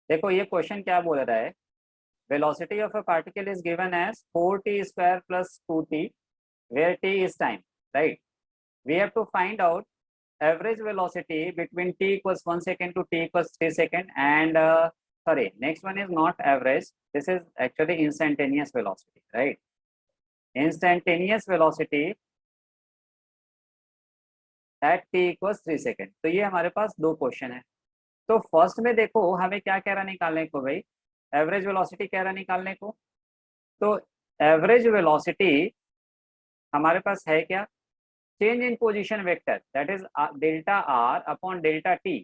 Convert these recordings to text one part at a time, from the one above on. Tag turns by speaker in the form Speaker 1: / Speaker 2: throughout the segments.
Speaker 1: देखो ये क्वेश्चन क्या बोल रहा है, velocity of a particle is given as 4t square plus 2t where t is time, right? We have to find out average velocity between t equals 1 second to t equals 3 second, and sorry, next one is not average, this is actually instantaneous velocity, right? Instantaneous velocity at t equals 3 second। तो ये हमारे पास दो question है। तो first में देखो हमें क्या कह रहा निकालने को भाई, एवरेज वेलोसिटी कह रहा निकालने को। तो एवरेज वेलोसिटी हमारे पास है क्या, change in position vector, that is delta R upon delta T.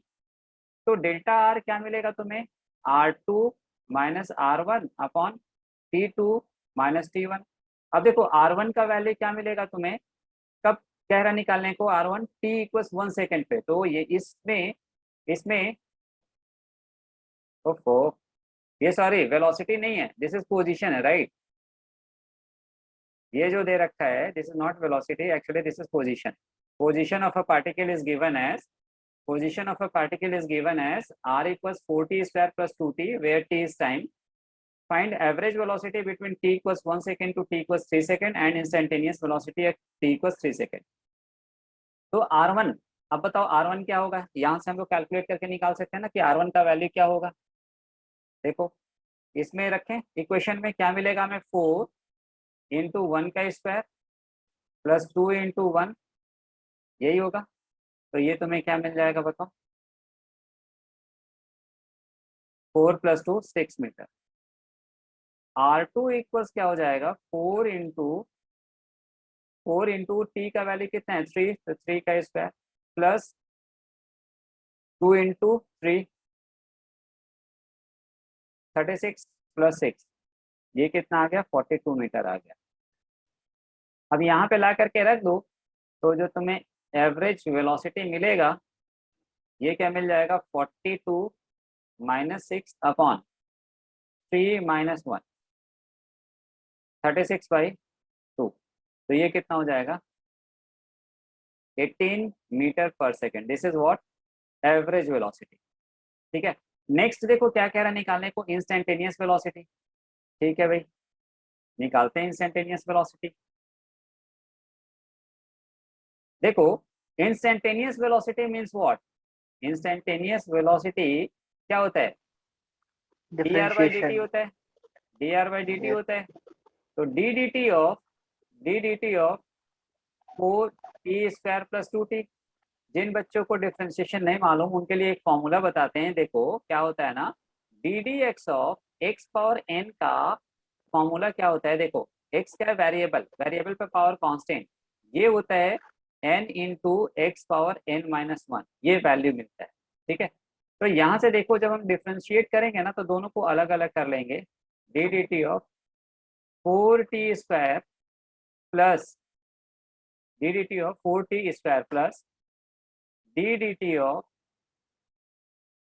Speaker 1: तो डेल्टा आर क्या मिलेगा तुम्हें, R2 minus R1 upon T2 minus T1। अब देखो R1 का वैल्यू क्या मिलेगा तुम्हें, कब कह रहा निकालने को, R1 t इक्वल्स 1 सेकेंड पे। तो ये इसमें इसमें ओफो, ये सॉरी वेलोसिटी नहीं है, दिस इज पोजीशन है, राइट? ये जो दे रखा है this is not velocity, actually this is position. Position of a particle is given as, position of a particle is given as r equals 4t square plus 2t where t is time. Find average velocity between t equals 1 second to t equals 3 second and instantaneous velocity at t equals 3 second. तो r1, अब बताओ r1 क्या होगा, यहाँ से हम लोग calculate करके निकाल सकते हैं ना कि r1 का वैल्यू क्या होगा। देखो इसमें रखें इक्वेशन में, क्या मिलेगा हमें, 4 इंटू 1 का स्क्वायर प्लस 2 इंटू 1, यही होगा। तो ये तुम्हें क्या मिल जाएगा बताओ, 4 प्लस 2 6 मीटर। R2 इक्वल्स क्या हो जाएगा, 4 इंटू टी का वैल्यू कितना है 3, तो 3 का स्क्वायर प्लस 2 इंटू 3 36 प्लस 6, ये कितना आ गया 42 मीटर आ गया। अब यहाँ पे ला करके रख दो, तो जो तुम्हें एवरेज वेलोसिटी मिलेगा ये क्या मिल जाएगा, 42 माइनस 6 अपॉन 3 माइनस 1, 36/2। तो ये कितना हो जाएगा 18 मीटर पर second. This is what, average velocity. ठीक है, नेक्स्ट देखो क्या कह रहा है निकालने को, इंस्टेंटेनियस वेलोसिटी। ठीक है भाई, निकालते हैं इंस्टेंटेनियस वेलोसिटी। देखो instantaneous velocity means what, instantaneous velocity क्या होता है, dr/dt होता है, dr/dt
Speaker 2: Yes.
Speaker 1: होता है। तो D D T of 4t square plus 2t। जिन बच्चों को डिफ्रेंशिएशन नहीं मालूम उनके लिए एक फॉर्मूला बताते हैं। देखो क्या होता है ना, D D X of X power N का फॉर्मूला क्या होता है, देखो एक्स क्या है, वेरिएबल, वेरिएबल पे पावर कांस्टेंट, ये होता है N into X power N minus 1, ये वैल्यू मिलता है। ठीक है, तो यहाँ से देखो जब हम डिफ्रेंशिएट करेंगे ना तो दोनों को अलग अलग कर लेंगे। D D T of 4t square plus D D T of 4t square plus D D T of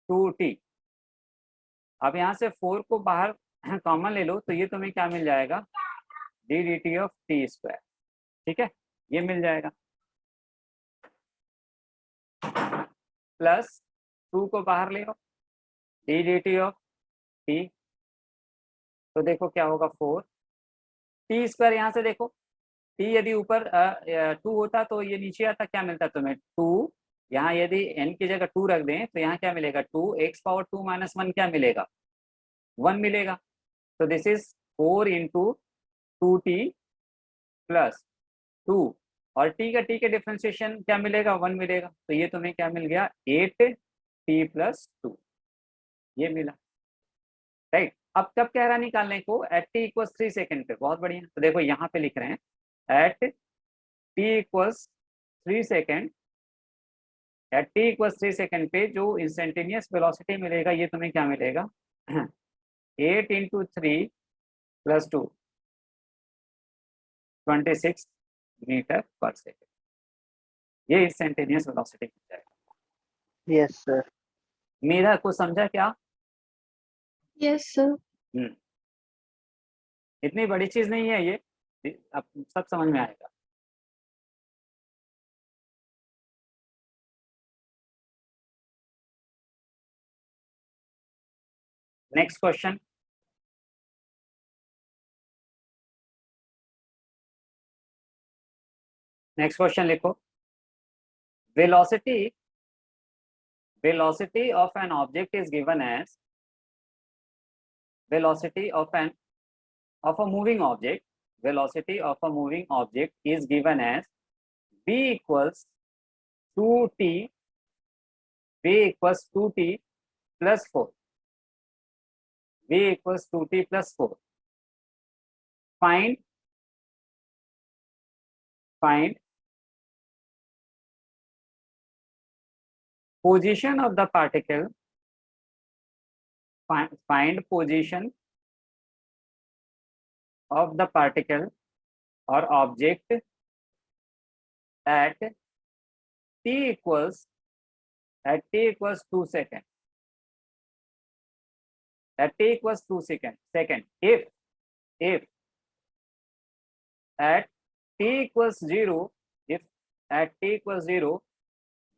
Speaker 1: 2t। अब यहाँ से 4 को बाहर कॉमन ले लो तो ये तुम्हें क्या मिल जाएगा, D D T of T square. ठीक है, ये मिल जाएगा, प्लस 2 को बाहर ले लो, D D T of T. तो देखो क्या होगा 4 टी स्क्वायर, यहाँ से देखो टी यदि ऊपर 2 होता तो ये नीचे आता, क्या मिलता तुम्हें 2, यहाँ यदि n की जगह 2 रख दें तो यहाँ क्या मिलेगा 2 एक्स पावर 2 माइनस 1 क्या मिलेगा 1 मिलेगा। तो this is 4 into 2t plus 2, और टी के डिफ्रेंशिएशन क्या मिलेगा 1 मिलेगा। तो ये तुम्हें क्या मिल गया 8t प्लस 2, ये मिला, राइट। अब कब कह रहा निकालने को, एट टी इक्वल्स 3 सेकेंड पे। बहुत बढ़िया, तो देखो यहाँ पे लिख रहे हैं eight T equals 3 second, eight T equals 3 second पे जो इंस्टेंटेनियस वेलोसिटी मिलेगा ये तुम्हें क्या मिलेगा 8 इंटू 3 प्लस 2, 26 मीटर पर सेकेंड, ये इंस्टेंटेनियस वेलोसिटी मिल जाएगा।
Speaker 2: Yes, sir.
Speaker 1: मेरा कुछ समझा क्या?
Speaker 3: Yes, sir.
Speaker 1: इतनी बड़ी चीज नहीं है ये, अब सब समझ में आएगा। नेक्स्ट क्वेश्चन, लिखो। Velocity of an object is given as velocity of a moving object. Velocity of a moving object is given as v equals 2t plus 4. v equals 2t plus 4. Find position of the particle. Find position of the particle or object at t equals 2 seconds. At t equals 2 seconds. If at t equals 0,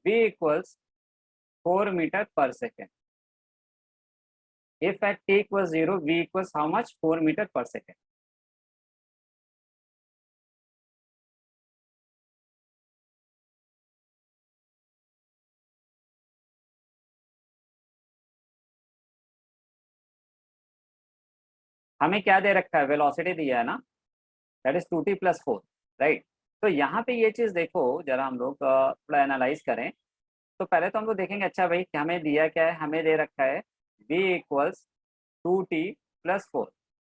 Speaker 1: v equals 4 meter per second. If at t equals 0, v equals how much? 4 meter per second. हमें क्या दे रखा है? Velocity दिया है ना, that is 2t plus 4, right. तो यहाँ पे ये चीज देखो जरा, हम लोग थोड़ा एनालाइज करें। तो पहले तो हम लोग देखेंगे, अच्छा भाई हमें दिया क्या है? हमें दे रखा है v इक्वल्स 2t plus 4।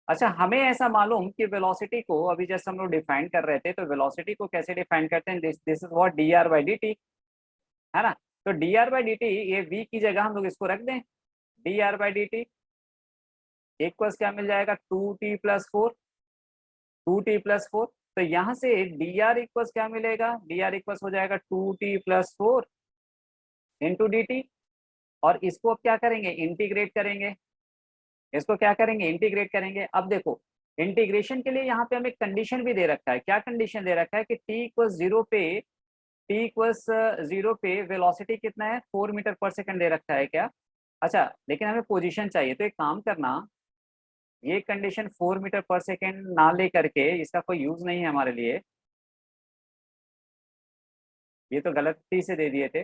Speaker 1: अच्छा, हमें ऐसा मालूम कि वेलोसिटी को अभी जैसे हम लोग डिफाइन कर रहे थे, तो वेलोसिटी को कैसे डिफाइन करते हैं? This is what dr by dt, है ना। तो dr by dt, ये v की जगह हम लोग इसको रख दें, dr by dt इक्वल्स क्या मिल जाएगा? 2t plus 4, 2t plus 4। तो यहाँ से dr इक्वल्स क्या मिलेगा? dr इक्वल्स हो जाएगा 2t plus 4 इंटू dt। और इसको अब क्या करेंगे? इंटीग्रेट करेंगे। इसको क्या करेंगे? इंटीग्रेट करेंगे। अब देखो, इंटीग्रेशन के लिए यहाँ पे हमें कंडीशन भी दे रखा है। क्या कंडीशन दे रखा है? कि t इक्वल्स 0 पे वेलोसिटी कितना है? 4 मीटर पर सेकंड दे रखा है क्या? अच्छा, लेकिन हमें पोजीशन चाहिए, तो एक काम करना, ये कंडीशन 4 मीटर पर सेकेंड ना ले करके, इसका कोई यूज नहीं है हमारे लिए, ये तो गलती से दे दिए थे।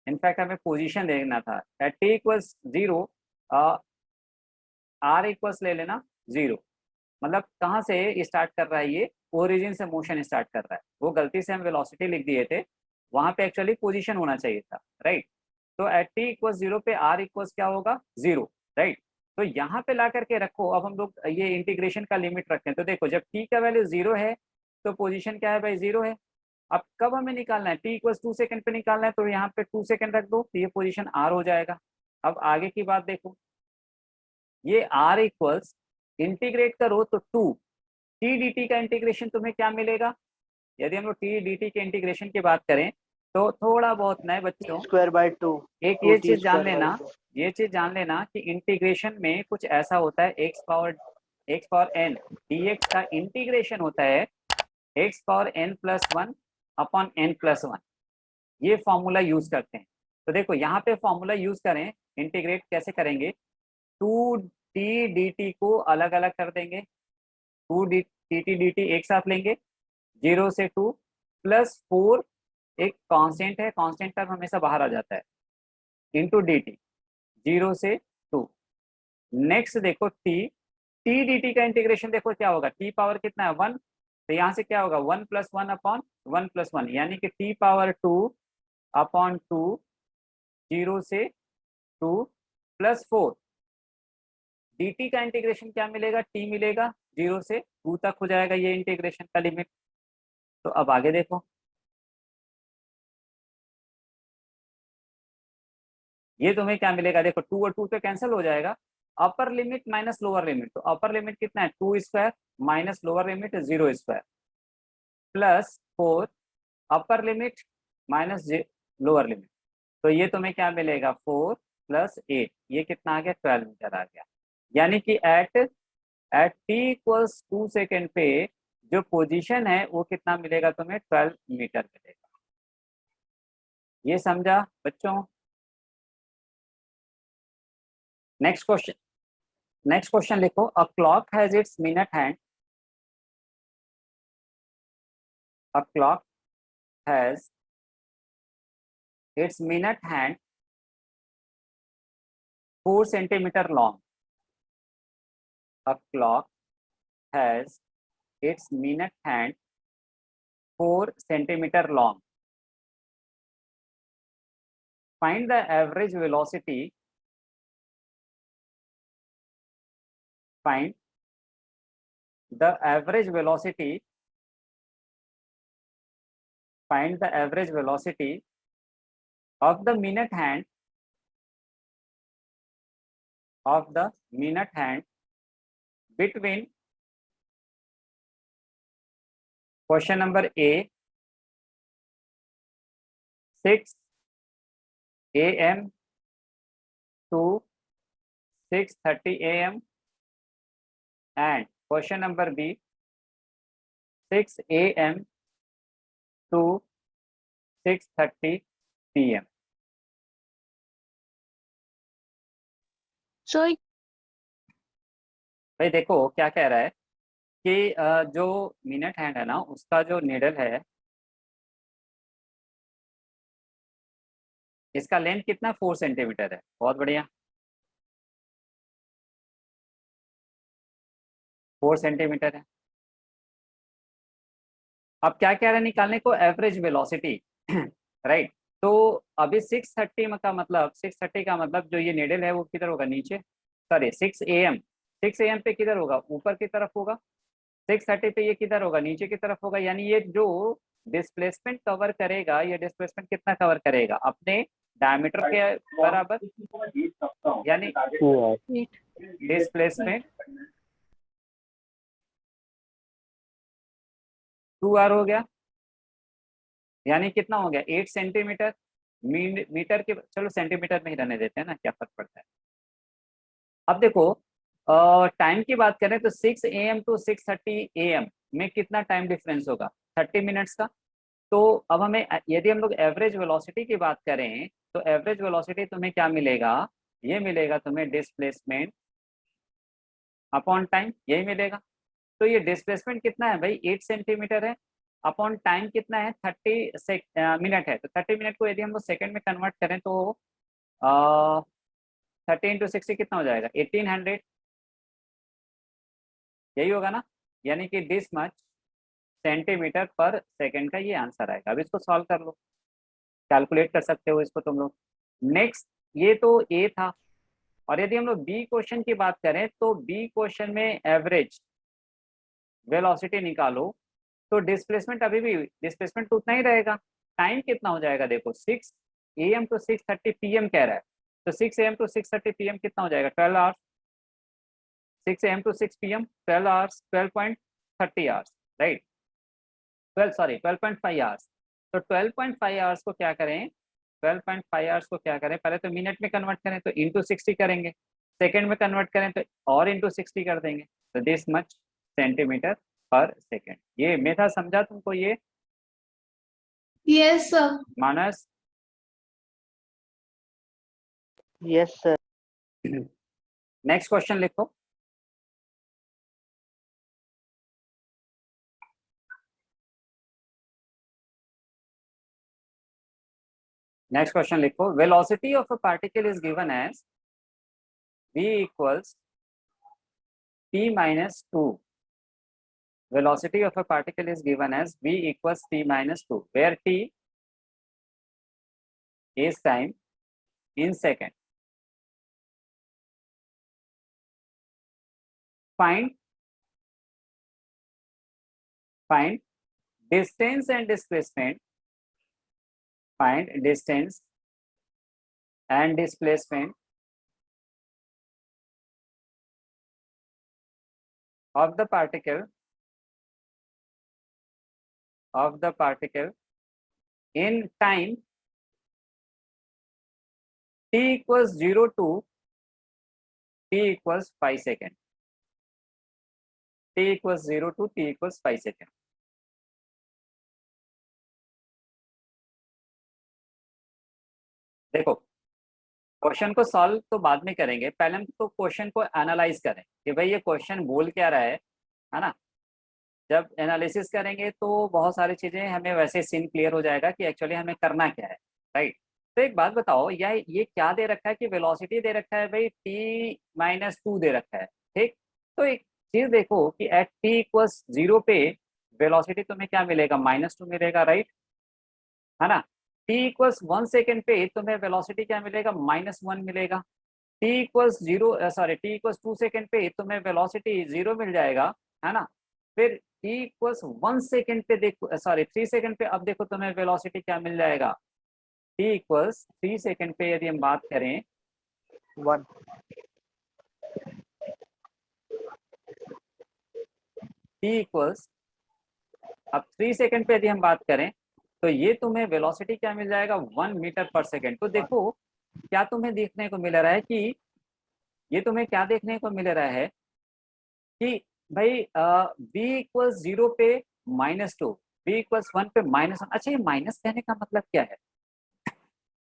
Speaker 1: इनफैक्ट हमें पोजीशन देखना था। At T equals 0, R equals ले लेना 0। मतलब कहाँ से स्टार्ट कर रहा है? ये ओरिजिन से मोशन स्टार्ट कर रहा है। वो गलती से हम वेलोसिटी लिख दिए थे, वहां पे एक्चुअली पोजीशन होना चाहिए था, राइट। तो एट टी इक्वल्स 0 पे आर इक्वल्स क्या होगा? 0, राइट। तो यहाँ पे ला करके रखो। अब हम लोग ये इंटीग्रेशन का लिमिट रखते हैं। तो देखो, जब t का वैल्यू 0 है तो पोजीशन क्या है भाई? 0 है। अब कब हमें निकालना है? t इक्वल्स 2 सेकंड पे निकालना है, तो यहाँ पे 2 सेकंड रख दो, तो ये पोजीशन r हो जाएगा। अब आगे की बात देखो, ये r इक्वल्स इंटीग्रेट करो तो 2 t dt का इंटीग्रेशन तुम्हें क्या मिलेगा? यदि हम लोग t dt के इंटीग्रेशन की बात करें तो थोड़ा बहुत नए बच्चों,
Speaker 2: स्क्वायर बाय 2,
Speaker 1: एक ये चीज जान लेना, कि इंटीग्रेशन में कुछ ऐसा होता है, x पावर n dx का इंटीग्रेशन होता है x power n plus 1 upon n plus 1। ये फॉर्मूला यूज करते हैं। तो देखो यहाँ पे फॉर्मूला यूज करें, इंटीग्रेट कैसे करेंगे? 2t dt को अलग अलग कर देंगे, 2t dt एक साथ लेंगे, 0 से 2 प्लस 4, एक कांस्टेंट है, कांस्टेंट टर्म हमेशा बाहर आ जाता है, इंटू dt 0 से 2। नेक्स्ट देखो t dt का इंटीग्रेशन देखो क्या होगा? t पावर कितना है? 1। तो यहाँ से क्या होगा? 1 प्लस 1 अपॉन 1 प्लस 1, यानी कि t पावर 2 अपॉन 2, 0 से 2 प्लस 4। dt का इंटीग्रेशन क्या मिलेगा? t मिलेगा, 0 से 2 तक हो जाएगा ये इंटीग्रेशन का लिमिट। तो अब आगे देखो, ये तुम्हें क्या मिलेगा? देखो 2 और 2 तो कैंसिल हो जाएगा, upper limit minus lower limit. तो अपर लिमिट कितना है? 2 square minus lower limit 0 square plus 4 upper limit minus lower limit. तो ये तुम्हें क्या मिलेगा? 4 प्लस 8, ये कितना आ गया? 12 मीटर आ गया। यानी कि एट t इक्वल्स 2 सेकेंड पे जो पोजीशन है वो कितना मिलेगा तुम्हें? 12 मीटर मिलेगा। ये समझा बच्चों? नेक्स्ट क्वेश्चन, नेक्स्ट क्वेश्चन लिखो, a clock has its minute hand, a clock has its minute hand 4 centimetre long, a clock has its minute hand 4 centimetre long, find the average velocity, find the average velocity, find the average velocity of the minute hand, of the minute hand between question number A 6 AM to 6:30 AM and question number B 6 AM to 6:30 PM.
Speaker 3: Sir
Speaker 1: भाई देखो क्या कह रहा है कि जो minute hand है ना उसका जो नीडल है इसका लेंथ कितना 4 सेंटीमीटर है। बहुत बढ़िया, 4 सेंटीमीटर है। अब क्या कह रहा है निकालने को, एवरेज वेलोसिटी राइट। तो अभी 6:30 का मतलब 6:30 का मतलब जो ये नीडल है वो किधर होगा, नीचे, सॉरी 6 AM, 6 AM पे किधर होगा, ऊपर की तरफ होगा। 6:30 पे ये किधर होगा, नीचे की तरफ होगा। यानी ये जो डिस्प्लेसमेंट कवर करेगा, ये डिस्प्लेसमेंट कितना कवर करेगा, अपने डायमीटर के बराबर, यानी डिस्प्लेसमेंट 2r हो गया। यानी कितना हो गया, 8 सेंटीमीटर। मीटर के, चलो सेंटीमीटर में ही रहने देते हैं ना, क्या फर्क पड़ता है। अब देखो टाइम की बात करें तो 6 AM टू 6:30 AM में कितना टाइम डिफरेंस होगा, 30 मिनट्स का। तो अब हमें यदि हम लोग एवरेज वेलोसिटी की बात करें तो एवरेज वेलोसिटी तुम्हें क्या मिलेगा, ये मिलेगा तुम्हें डिस्प्लेसमेंट अपॉन टाइम, यही मिलेगा। तो ये डिस्प्लेसमेंट कितना है भाई, 8 सेंटीमीटर है, अपॉन टाइम कितना है 30 मिनट है। तो 30 मिनट को यदि हम लोग सेकेंड में कन्वर्ट करें तो 30 इंटू 60 कितना हो जाएगा, 1800, यही होगा ना। यानी कि this much centimetre per second का ये आंसर आएगा। अब इसको सॉल्व कर लो, कैलकुलेट कर सकते हो इसको तुम लोग। नेक्स्ट, ये तो ए था। और यदि हम लोग बी क्वेश्चन की बात करें तो बी क्वेश्चन में एवरेज वेलोसिटी निकालो तो डिस्प्लेसमेंट अभी भी डिस्प्लेसमेंट तो उतना ही रहेगा। टाइम कितना हो जाएगा, देखो 6 AM टू 6:30 PM कह रहा है। तो 6 AM टू 6:30 PM कितना हो जाएगा, 12 hours. 6 AM to 6 PM 12 hours, 12.30 hours, right. 12 sorry 12.5 hours. तो 12.5 आवर्स को क्या करें, 12.5 आवर्स को क्या करें, पहले तो मिनट में कन्वर्ट करें तो इंटू 60 करेंगे, सेकेंड में कन्वर्ट करें तो और इंटू 60 कर देंगे। तो this much centimetre per second. ये मेथड समझा तुमको ये
Speaker 3: yes sir.
Speaker 1: Manas?
Speaker 2: Yes sir.
Speaker 1: Next question लिखो, नेक्स्ट क्वेश्चन लिखो, velocity of a particle is given as v equals t minus 2. Velocity of a particle is given as v equals t minus 2, where t is time in second. Find distance and displacement. Find distance and displacement of the particle in time t equals 0 to t equals 5 second. T equals 0 to t equals 5 second. देखो question को solve तो बाद में करेंगे, पहले हम तो question को एनालाइज करें कि भाई ये क्वेश्चन बोल क्या रहा है ना। जब एनालिसिस करेंगे तो बहुत सारी चीजें हमें वैसे सीन क्लियर हो जाएगा कि एक्चुअली हमें करना क्या है, राइट। तो एक बात बताओ, ये क्या दे रखा है कि वेलोसिटी दे रखा है भाई t-2 दे रखा है, ठीक। तो एक चीज देखो कि एट t=0 पे वेलोसिटी तुम्हें क्या मिलेगा, -2 मिलेगा, राइट, है ना। t=1 सेकेंड पे तुम्हें वेलोसिटी क्या मिलेगा, -1 मिलेगा। t=2 सेकेंड पे तुम्हें वेलोसिटी 0 मिल जाएगा, है ना। फिर t=1 सेकेंड पे देखो, 3 सेकेंड पे अब देखो तुम्हें वेलोसिटी क्या मिल जाएगा, t=3 सेकेंड पे यदि हम बात करें
Speaker 2: 1
Speaker 1: अब 3 सेकेंड पे यदि हम बात करें तो ये तुम्हें वेलोसिटी क्या मिल जाएगा, 1 मीटर पर सेकेंड। तो देखो क्या तुम्हें देखने को मिल रहा है कि ये तुम्हें क्या देखने को मिल रहा है कि भाई v=0 पे -2, v=1 पे -1। अच्छा, ये माइनस कहने का मतलब क्या है,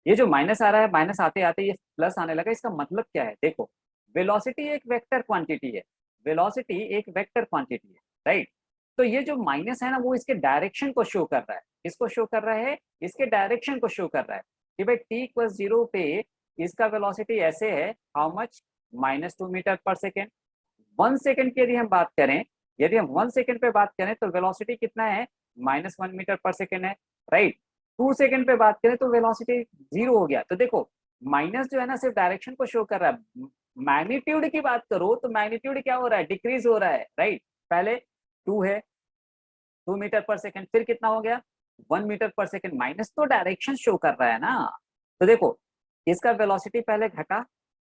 Speaker 1: ये जो माइनस आ रहा है, माइनस आते आते ये प्लस आने लगा, इसका मतलब क्या है। देखो वेलोसिटी एक वेक्टर क्वांटिटी है, वेलोसिटी एक वेक्टर क्वांटिटी है, राइट। तो ये जो माइनस है ना, वो इसके डायरेक्शन को शो कर रहा है, इसको शो कर रहा है, इसके डायरेक्शन को शो कर रहा है कि भाई t=0 पे इसका वेलोसिटी ऐसे है, हाउ मच, -2 मीटर पर सेकेंड। 1 सेकेंड की यदि हम बात करें, यदि हम 1 सेकेंड पे बात करें तो वेलोसिटी कितना है, -1 मीटर पर सेकेंड है, राइट। 2 सेकेंड पे बात करें तो वेलोसिटी 0 हो गया। तो देखो माइनस जो है ना सिर्फ डायरेक्शन को शो कर रहा है, मैग्नीट्यूड की बात करो तो मैग्नीट्यूड क्या हो रहा है, डिक्रीज हो रहा है, राइट। पहले 2 है, 2 मीटर पर सेकेंड, फिर कितना हो गया 1 मीटर पर सेकेंड, माइनस तो डायरेक्शन शो कर रहा है ना। तो देखो इसका वेलोसिटी पहले घटा,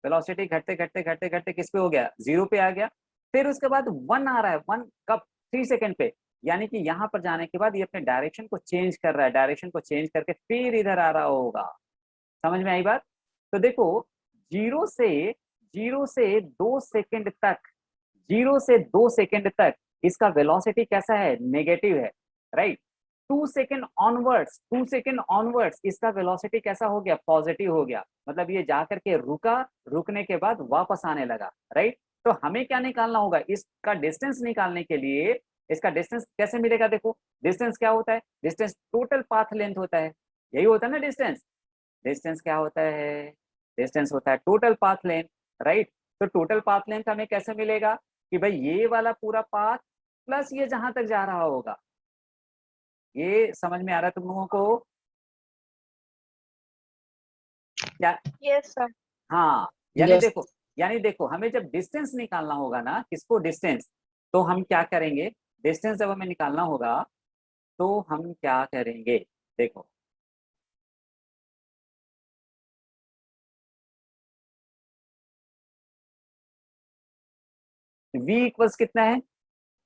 Speaker 1: वेलोसिटी घटते घटते घटते घटते किस पे हो गया, 0 पे आ गया। फिर उसके बाद 1 आ रहा है, 1 कब, 3 सेकेंड पे, यानी कि यहाँ पर जाने के बाद ये अपने डायरेक्शन को चेंज कर रहा है, डायरेक्शन को चेंज करके फिर इधर आ रहा होगा। समझ में आई बात। तो देखो जीरो से 2 सेकेंड तक, 0 से 2 सेकेंड तक इसका वेलोसिटी कैसा है, नेगेटिव है, right. 2 second onwards, 2 second onwards इसका वेलोसिटी कैसा हो गया, पॉजिटिव हो गया, मतलब ये जाकर के रुका, रुकने के बाद वापस आने लगा, राइट। तो हमें क्या निकालना होगा, इसका डिस्टेंस निकालने के लिए, इसका डिस्टेंस कैसे मिलेगा, देखो डिस्टेंस क्या होता है, डिस्टेंस टोटल पाथ लेंथ होता है, यही होता है ना डिस्टेंस। डिस्टेंस क्या होता है, डिस्टेंस होता है टोटल पाथ लेंथ, राइट। तो टोटल पाथ लेंथ हमें कैसे मिलेगा कि भाई ये वाला पूरा पाथ प्लस ये जहां तक जा रहा होगा। ये समझ में आ रहा है तुम लोगों को क्या।
Speaker 3: Yes, sir.
Speaker 1: हाँ,
Speaker 2: Yes.
Speaker 1: यानी देखो हमें जब डिस्टेंस निकालना होगा ना, किसको, डिस्टेंस, तो हम क्या करेंगे, डिस्टेंस जब हमें निकालना होगा तो हम क्या करेंगे, देखो v इक्वल्स कितना है,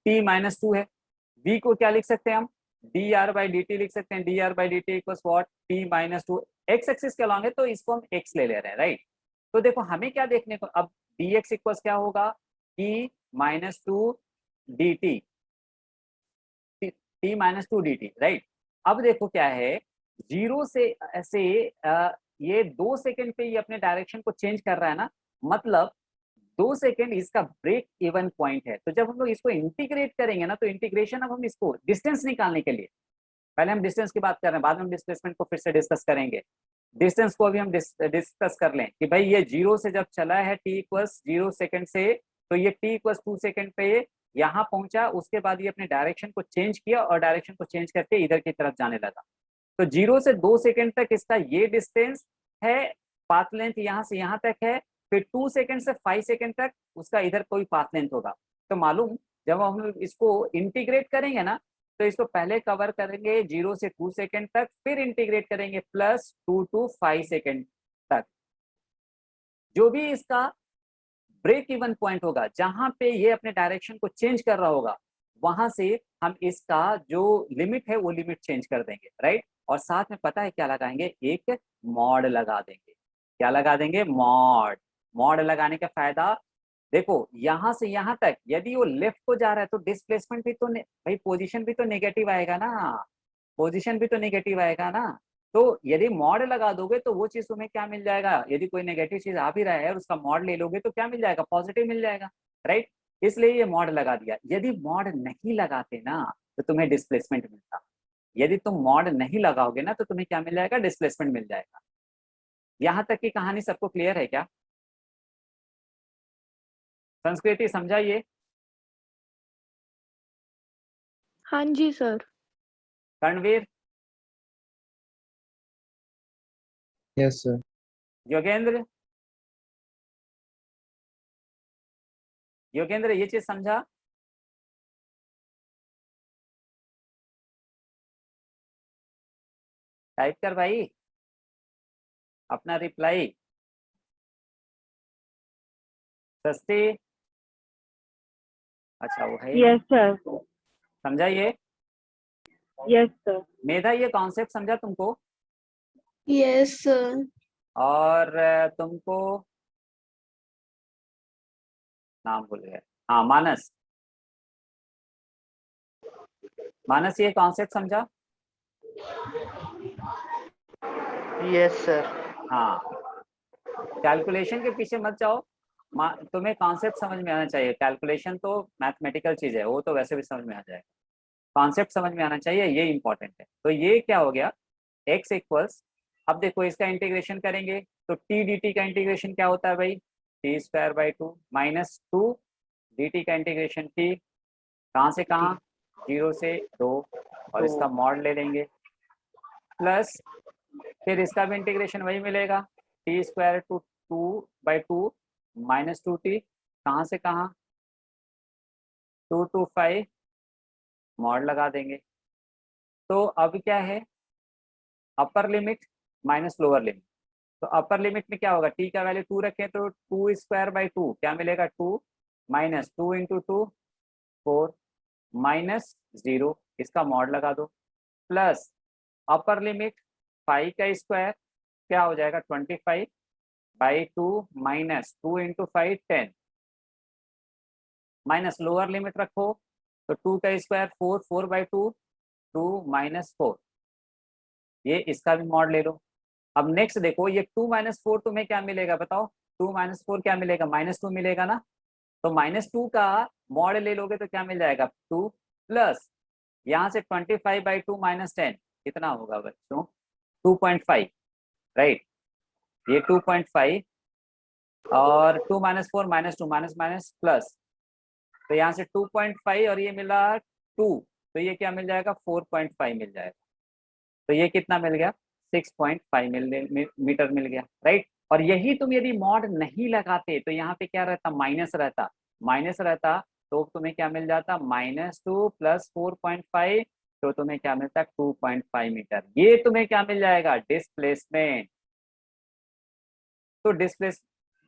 Speaker 1: t-2 है। v को क्या लिख सकते हैं हम, dr/dt लिख सकते हैं, dr/dt equals what, t-2, x axis के अलॉन्ग है तो इसको हम x ले रहे हैं, राइट। तो देखो हमें क्या देखने को, अब dx इक्वल्स क्या होगा, t-2 dt, t-2 dt, right. अब देखो क्या है, 0 से ऐसे ये 2 सेकेंड पे ये अपने डायरेक्शन को चेंज कर रहा है ना, मतलब 2 सेकेंड इसका ब्रेक इवन पॉइंट है। तो जब हम लोग इसको इंटीग्रेट करेंगे ना, तो इंटीग्रेशन अब हम इसको डिस्टेंस निकालने के लिए, पहले हम डिस्टेंस की बात कर रहे हैं, बाद में हम डिस्प्लेसमेंट को फिर से डिस्कस करेंगे। डिस्टेंस को अभी हम डिस्कस कर लें कि भाई ये 0 से जब चला है t=0 सेकेंड से, तो ये t=2 सेकेंड पे यहाँ पहुंचा, उसके बाद ये अपने डायरेक्शन को चेंज किया और डायरेक्शन को चेंज करके इधर की तरफ जाने लगा। तो 0 से 2 सेकेंड तक इसका ये डिस्टेंस है, पाथ लेंथ यहाँ से यहाँ तक है। फिर 2 सेकेंड से 5 सेकेंड तक उसका इधर कोई पाथ लेंथ होगा। तो मालूम जब हम इसको इंटीग्रेट करेंगे ना, तो इसको पहले कवर करेंगे 0 से 2 सेकेंड तक, फिर इंटीग्रेट करेंगे +2 to 5 सेकेंड तक। जो भी इसका ब्रेक इवन पॉइंट होगा, जहां पे ये अपने डायरेक्शन को चेंज कर रहा होगा, वहां से हम इसका जो लिमिट है वो लिमिट चेंज कर देंगे, राइट। और साथ में पता है क्या लगाएंगे, एक मॉड लगा देंगे। क्या लगा देंगे, मॉड। मॉड लगाने का फायदा देखो, यहां से यहां तक यदि वो लेफ्ट को जा रहा है तो डिस्प्लेसमेंट भी तो भाई पोजीशन भी तो नेगेटिव आएगा ना, पोजीशन भी तो नेगेटिव आएगा ना। तो यदि मॉड लगा दोगे तो वो चीज तुम्हें क्या मिल जाएगा, यदि कोई नेगेटिव चीज आ भी रहा है और उसका मॉड ले लोगे तो क्या मिल जाएगा, पॉजिटिव मिल जाएगा, राइट। इसलिए ये मॉड लगा दिया। यदि मॉड नहीं लगाते ना तो तुम्हें डिस्प्लेसमेंट मिलता। यदि तुम मॉड नहीं लगाओगे ना तो तुम्हें क्या मिल जाएगा, डिस्प्लेसमेंट मिल जाएगा। यहां तक की कहानी सबको क्लियर है क्या? संस्कृति समझाइए।
Speaker 3: हाँ जी sir.
Speaker 1: Karanvir,
Speaker 4: yes sir.
Speaker 1: Yogendra, Yogendra ये चीज समझा? टाइप कर भाई अपना रिप्लाई। सस्ती, अच्छा वो है।
Speaker 2: Yes sir.
Speaker 1: समझाइए।
Speaker 2: Yes sir.
Speaker 1: मेधा ये कॉन्सेप्ट समझा तुमको?
Speaker 3: Yes sir.
Speaker 1: और तुमको नाम भूल गया। हाँ मानस, मानस ये कॉन्सेप्ट समझा?
Speaker 2: Yes sir.
Speaker 1: हाँ, कैलकुलेशन के पीछे मत जाओ, तुम्हें कॉन्सेप्ट समझ में आना चाहिए। कैलकुलेशन तो मैथमेटिकल चीज है, वो तो वैसे भी समझ में आ जाएगा। कॉन्सेप्ट समझ में आना चाहिए, ये इंपॉर्टेंट है। तो ये क्या हो गया, x इक्वल्स, अब देखो इसका इंटीग्रेशन करेंगे तो t dt का इंटीग्रेशन क्या होता है भाई, t²/2 -2 dt का इंटीग्रेशन t, कहाँ से कहाँ, 0 से 2, और इसका मॉड ले लेंगे, प्लस फिर इसका भी इंटीग्रेशन वही मिलेगा, t²/2 -2t, कहाँ से कहाँ, 2 to 5, मॉड लगा देंगे। तो अब क्या है, upper limit minus lower limit. तो अपर लिमिट में क्या होगा, टी का वैल्यू 2 रखें तो 2²/2 क्या मिलेगा, 2 -2 × 2 4 -0, इसका मॉड लगा दो, प्लस अपर लिमिट 5 का स्क्वायर क्या हो जाएगा, 25/2 -2 × 5 10, माइनस लोअर लिमिट रखो तो 2 का स्क्वायर 4, 4/2 2 -4, ये इसका भी मॉड ले लो। अब नेक्स्ट देखो, ये 2 - 4 तुम्हें क्या मिलेगा बताओ, 2 - 4 क्या मिलेगा, -2 मिलेगा ना। तो -2 का मॉड ले लोगे तो क्या मिल जाएगा, 2, प्लस यहाँ से 25/2 -10 कितना होगा बच्चों, 2.5, राइट। ये 2.5 और 2 - 4 -2 माइनस माइनस प्लस, तो यहाँ से 2.5 और ये मिला 2, तो ये क्या मिल जाएगा, 4.5 मिल जाएगा। तो ये कितना मिल गया, 6.5 मीटर मिल गया, राइट। और यही तुम यदि मॉड नहीं लगाते तो यहाँ पे क्या रहता, माइनस रहता, माइनस रहता तो तुम्हें क्या मिल जाता, -2 + 4.5, तो तुम्हें क्या मिलता, 2.5 मीटर। ये तुम्हें क्या मिल जाएगा, डिस्प्लेसमेंट। तो डिस्प्लेस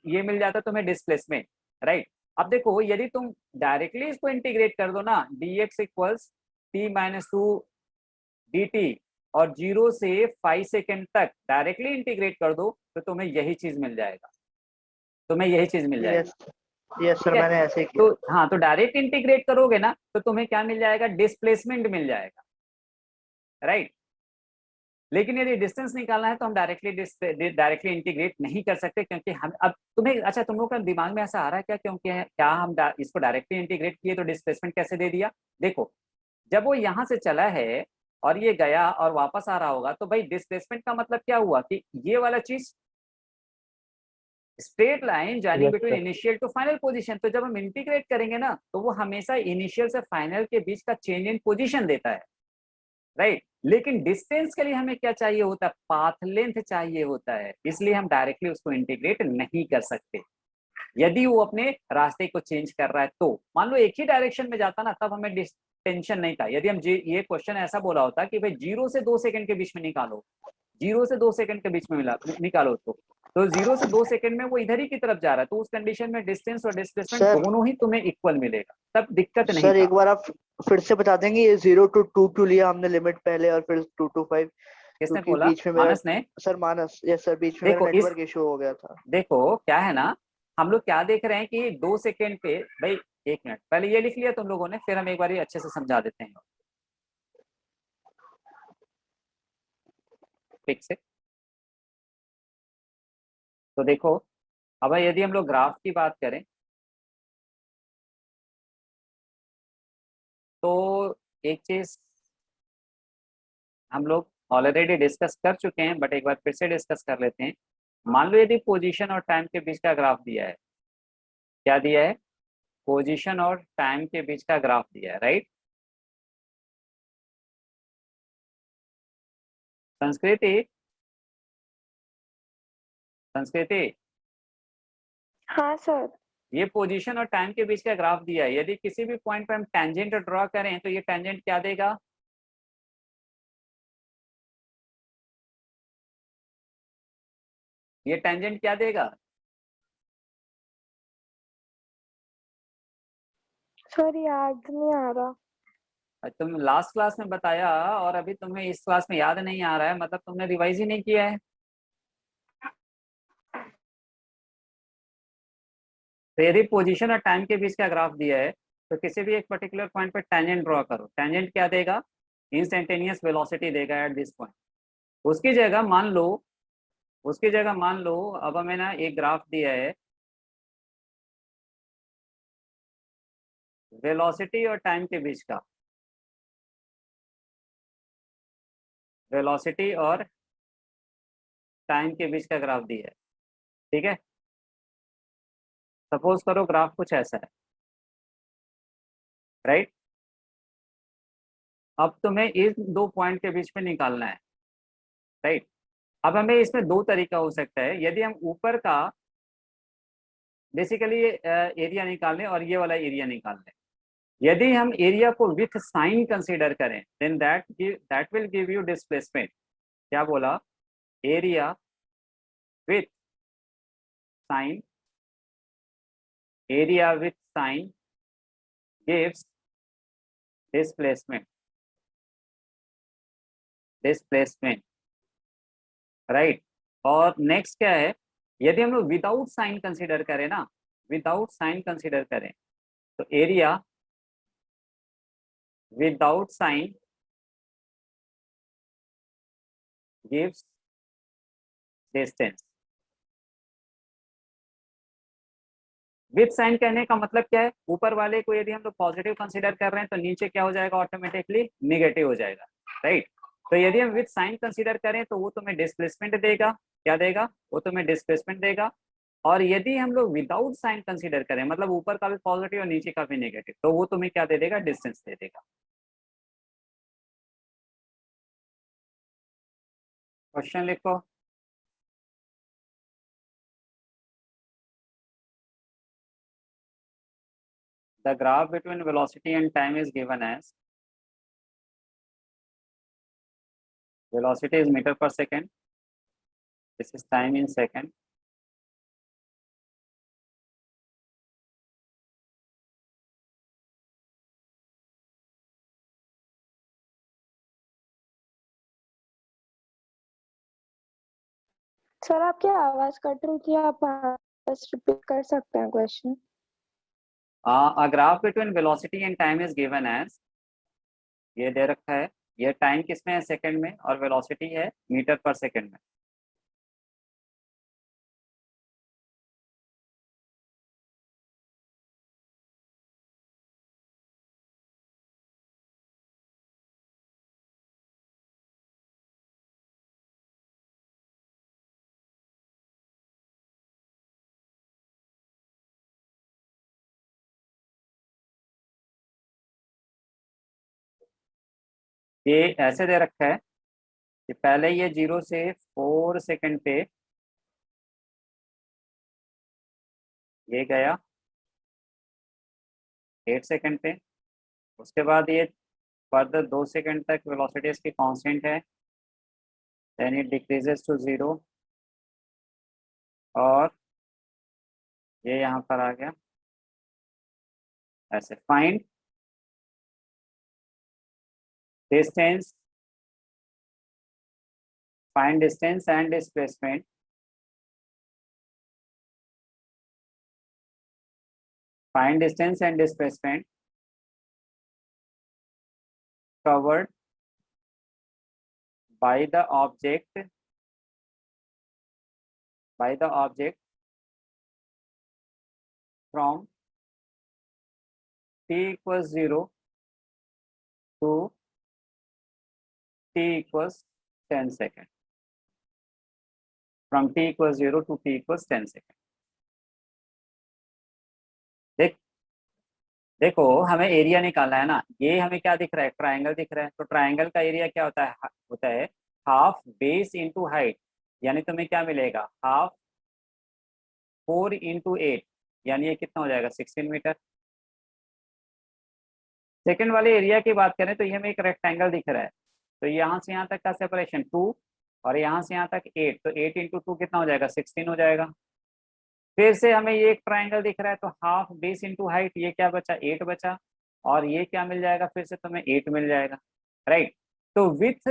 Speaker 1: ये मिल जाता तुम्हें डिस्प्लेसमेंट, राइट। अब देखो यदि तुम डायरेक्टली इसको इंटीग्रेट कर दो ना, dx इक्वल्स t-2 dt और 0 से 5 सेकेंड तक डायरेक्टली इंटीग्रेट कर दो तो तुम्हें यही चीज मिल जाएगा, तुम्हें यही चीज मिल जाएगा।
Speaker 2: यस यस
Speaker 1: ठीक
Speaker 2: सर,
Speaker 1: है,
Speaker 2: मैंने ऐसे किया।
Speaker 1: तो हाँ, तो डायरेक्ट इंटीग्रेट करोगे ना तो तुम्हें क्या मिल जाएगा, डिस्प्लेसमेंट मिल जाएगा, राइट। लेकिन यदि डिस्टेंस निकालना है तो हम डायरेक्टली इंटीग्रेट नहीं कर सकते, क्योंकि हम अब तुम्हें, अच्छा तुम लोग का दिमाग में ऐसा आ रहा है क्या, क्योंकि क्या हम इसको डायरेक्टली इंटीग्रेट किए तो डिस्प्लेसमेंट कैसे दे दिया। देखो जब वो यहाँ से चला है और ये गया और वापस आ रहा होगा तो भाई डिस्प्लेसमेंट का मतलब क्या हुआ कि ये वाला चीज स्ट्रेट लाइन जानी
Speaker 4: Yes,
Speaker 1: between
Speaker 4: sir.
Speaker 1: Initial to final position, तो जब हम इंटीग्रेट करेंगे ना तो वो हमेशा इनिशियल से फाइनल के बीच का चेंज इन पोजीशन देता है, राइट। लेकिन डिस्टेंस के लिए हमें क्या चाहिए होता है, पाथ लेंथ चाहिए होता है, इसलिए हम डायरेक्टली उसको इंटीग्रेट नहीं कर सकते। यदि वो अपने रास्ते को चेंज कर रहा है तो मान लो एक ही डायरेक्शन में जाता ना तब हमें टेंशन नहीं था। यदि हम ये क्वेश्चन ऐसा बोला होता कि भाई 0 से 2 सेकंड के बीच में निकालो, 0 से 2 सेकंड के बीच में निकालो, तो 0 से 2 सेकंड में वो इधर ही की तरफ जा रहा है, तो उस कंडीशन में डिस्टेंस और डिस्प्लेसमेंट
Speaker 2: सर
Speaker 1: दोनों ही तुम्हें इक्वल मिलेगा, तब दिक्कत नहीं
Speaker 2: सर
Speaker 1: था।
Speaker 2: एक बार आप फिर से बता देंगे, ये 0 to 2 क्यों लिया हमने लिमिट पहले और फिर 2 to 5?
Speaker 1: किसने
Speaker 2: क्योंकि
Speaker 1: बोला,
Speaker 2: बीच में मेरा,
Speaker 1: मानस ने?
Speaker 2: सर मानस, यस सर, बीच में मेरा
Speaker 1: देखो
Speaker 2: नेटवर्क इशू हो गया था।
Speaker 1: देखो क्या है ना, हम लोग क्या देख रहे हैं कि 2 सेकेंड पे भाई, 1 मिनट पहले ये लिख लिया तुम लोगों ने, फिर हम एक बार अच्छे से समझा देते हैं। पिक से। तो देखो अब यदि हम लोग ग्राफ की बात करें तो एक चीज हम लोग ऑलरेडी डिस्कस कर चुके हैं, बट एक बार फिर से डिस्कस कर लेते हैं। मान लो यदि पोजीशन और टाइम के बीच का ग्राफ दिया है, क्या दिया है? पोजीशन और टाइम के बीच का ग्राफ दिया है, राइट? संस्कृति, संस्कृति,
Speaker 3: हाँ सर।
Speaker 1: ये पोजीशन और टाइम के बीच का ग्राफ दिया है। यदि किसी भी पॉइंट पर हम टेंजेंट ड्रॉ करें तो ये टेंजेंट क्या देगा? ये टेंजेंट क्या देगा?
Speaker 3: सर याद नहीं आ रहा।
Speaker 1: तुम लास्ट क्लास में बताया और अभी तुम्हें इस क्लास में याद नहीं आ रहा है, मतलब तुमने रिवाइज ही नहीं किया है। तो यदि पोजीशन और टाइम के बीच का ग्राफ दिया है तो किसी भी एक पर्टिकुलर पॉइंट पर टेंजेंट ड्रॉ करो। टेंजेंट क्या देगा? इंस्टेंटेनियस वेलोसिटी देगा एट दिस पॉइंट। उसकी जगह मान लो, उसकी जगह मान लो अब हमें ना एक ग्राफ दिया है वेलोसिटी और टाइम के बीच का, वेलोसिटी और टाइम के बीच का ग्राफ दिया है, ठीक है? सपोज करो ग्राफ कुछ ऐसा है, राइट? अब तुम्हें इस दो पॉइंट के बीच में निकालना है, राइट? अब हमें इसमें दो तरीका हो सकता है। यदि हम ऊपर का बेसिकली एरिया निकाल लें और ये वाला एरिया निकाल लें, यदि हम एरिया को विथ साइन कंसीडर करें then that will give you displacement. क्या बोला? Area with sign, area with sign gives displacement, displacement, right? और नेक्स्ट क्या है? यदि हम लोग विदाउट साइन कंसीडर करें ना, विदाउट साइन कंसीडर करें तो area without sign gives distance. With sign कहने का मतलब क्या है? ऊपर वाले को यदि हम लोग पॉजिटिव कंसीडर कर रहे हैं तो नीचे क्या हो जाएगा? ऑटोमेटिकली निगेटिव हो जाएगा, राइट? तो यदि हम विथ साइन कंसीडर करें तो वो तुम्हें डिस्प्लेसमेंट देगा। क्या देगा? वो तुम्हें डिस्प्लेसमेंट देगा। और यदि हम लोग विदाउट साइन कंसीडर करें, मतलब ऊपर का भी पॉजिटिव और नीचे का भी नेगेटिव, तो वो तुम्हें क्या दे देगा? डिस्टेंस दे देगा। क्वेश्चन लिखो। The graph between velocity and time is given as velocity is meter per second. This is time in second.
Speaker 3: Sir आपकी आवाज कट रही थी, आप बस रिपीट कर सकते हैं question?
Speaker 1: A graph between velocity and time is given as, ये दे रखा है। ये टाइम किसमें है? सेकंड में, और वेलोसिटी है मीटर पर सेकंड में। ये ऐसे दे रखा है कि पहले ये 0 से 4 सेकंड पे ये गया, 8 सेकंड पे। उसके बाद ये फर्दर 2 सेकंड तक वेलोसिटी इसकी कांस्टेंट है, देन इट डिक्रीजेस टू 0 और ये यहाँ पर आ गया ऐसे। Find distance, find distance and displacement, find distance and displacement covered by the object from t equals 0 to t equals 10 seconds. From t equals 0 to t equals 10 seconds. देखो हमें area निकालना है ना, ये हमें क्या दिख रहा है, ट्रायंगल दिख रहा है, तो ट्रायंगल का एरिया क्या होता है हाफ बेस इंटू हाइट, यानी तुम्हें क्या मिलेगा, हाफ 4 इंटू 8, यानी ये कितना हो जाएगा 16 मीटर। सेकंड वाले एरिया की बात करें तो ये हमें एक रेक्टेंगल दिख रहा है, तो यहाँ से यहाँ तक का सेपरेशन 2 और यहाँ से यहाँ तक 8, तो 8 इंटू 2 कितना हो जाएगा 16 हो जाएगा। फिर से हमें ये एक ट्राइंगल दिख रहा है, तो हाफ बेस इंटू हाइट, ये क्या बचा 8 बचा, और ये क्या मिल जाएगा फिर से तुम्हें 8 मिल जाएगा, राइट। तो विथ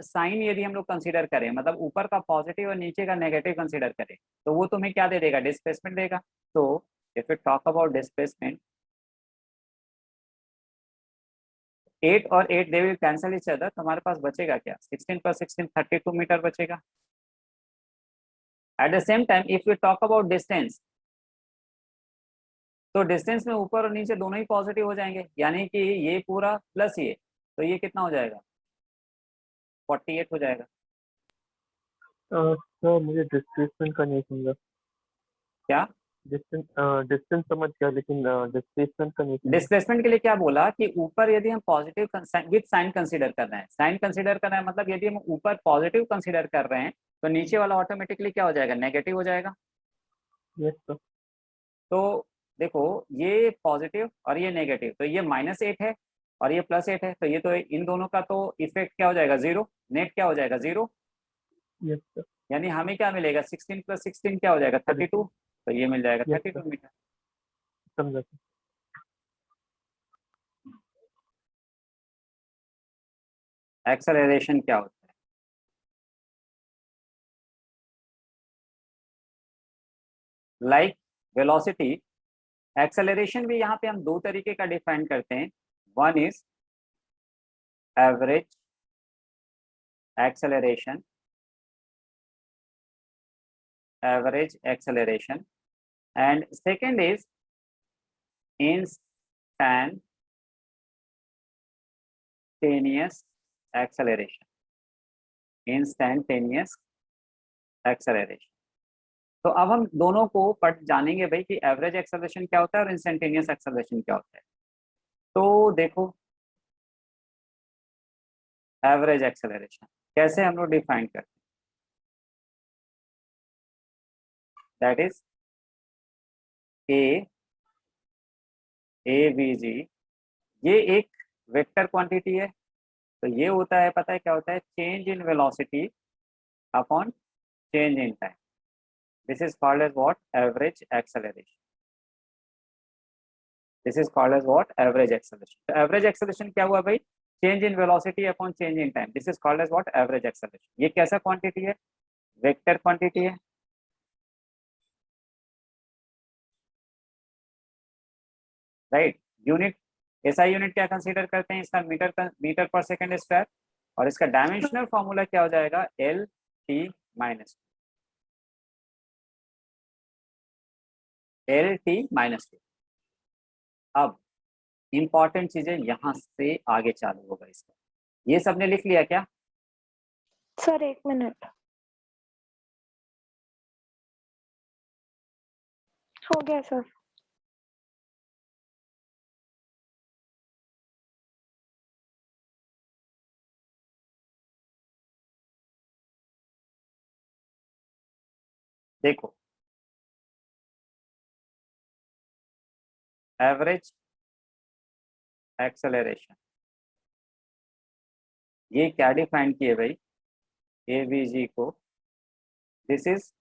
Speaker 1: साइन यदि हम लोग कंसीडर करें, मतलब ऊपर का पॉजिटिव और नीचे का नेगेटिव कंसीडर करें, तो वो तुम्हें क्या दे देगा, डिस्प्लेसमेंट देगा। तो if you talk about displacement, 8 और 8 they will cancel each other, तो हमारे पास बचेगा क्या, 16 + 16 32 मीटर बचेगा। At the same time if you talk about distance, तो डिस्टेंस में ऊपर और नीचे दोनों ही पॉजिटिव हो जाएंगे, यानी कि ये पूरा प्लस ये, तो ये कितना हो जाएगा 48 हो जाएगा।
Speaker 5: सर मुझे डिस्प्लेसमेंट का नहीं समझा।
Speaker 1: क्या
Speaker 5: डिस्टेंस समझ गया, लेकिन डिस्प्लेसमेंट का नहीं समझा।
Speaker 1: डिस्प्लेसमेंट के लिए क्या बोला कि ऊपर यदि हम पॉजिटिव विथ साइन कंसीडर कर रहे हैं, साइन कंसीडर कर रहे हैं मतलब यदि हम ऊपर पॉजिटिव कंसीडर कर रहे हैं तो नीचे वाला ऑटोमेटिकली क्या हो जाएगा, नेगेटिव हो जाएगा।
Speaker 5: Yes sir.
Speaker 1: तो देखो ये पॉजिटिव और ये नेगेटिव, तो ये -8 है और ये +8 है, तो ये तो इन दोनों का तो इफेक्ट क्या हो जाएगा 0, नेट क्या हो जाएगा 0।
Speaker 5: Yes sir.
Speaker 1: यानी हमें क्या मिलेगा 16 + 16 क्या हो जाएगा 32, तो ये मिल जाएगा
Speaker 5: Yes,
Speaker 1: 32 मीटर।
Speaker 5: समझा सर।
Speaker 1: एक्सेलरेशन क्या होता है, लाइक वेलोसिटी, एक्सेलरेशन भी यहाँ पे हम दो तरीके का डिफाइन करते हैं। One is average acceleration, and second is instantaneous acceleration। तो अब हम दोनों को पढ़ जानेंगे भाई कि एवरेज एक्सेलरेशन क्या होता है और इंस्टेंटेनियस एक्सेलरेशन क्या होता है। तो देखो एवरेज एक्सेलरेशन कैसे हम लोग डिफाइन करते हैं, दैट इज AVG, ये एक वेक्टर क्वांटिटी है, तो ये होता है, पता है क्या होता है, change in velocity upon change in time. This is called as what, average acceleration. This is called as what, average acceleration. तो एवरेज एक्सेलरेशन क्या हुआ भाई, change in velocity upon change in time, this is called as what, average acceleration. ये कैसा quantity है, vector quantity है, right. Unit ऐसा unit क्या कंसीडर करते हैं, इसका मीटर पर सेकंड स्क्वायर, और इसका डायमेंशनल फॉर्मूला क्या हो जाएगा, LT-2। अब इंपॉर्टेंट चीजें यहां से आगे चालू होगा इसका, ये सबने लिख लिया क्या,
Speaker 3: सर 1 मिनट हो गया सर।
Speaker 1: देखो एवरेज एक्सेलरेशन ये क्या डिफाइन किए भाई, AVG को, this is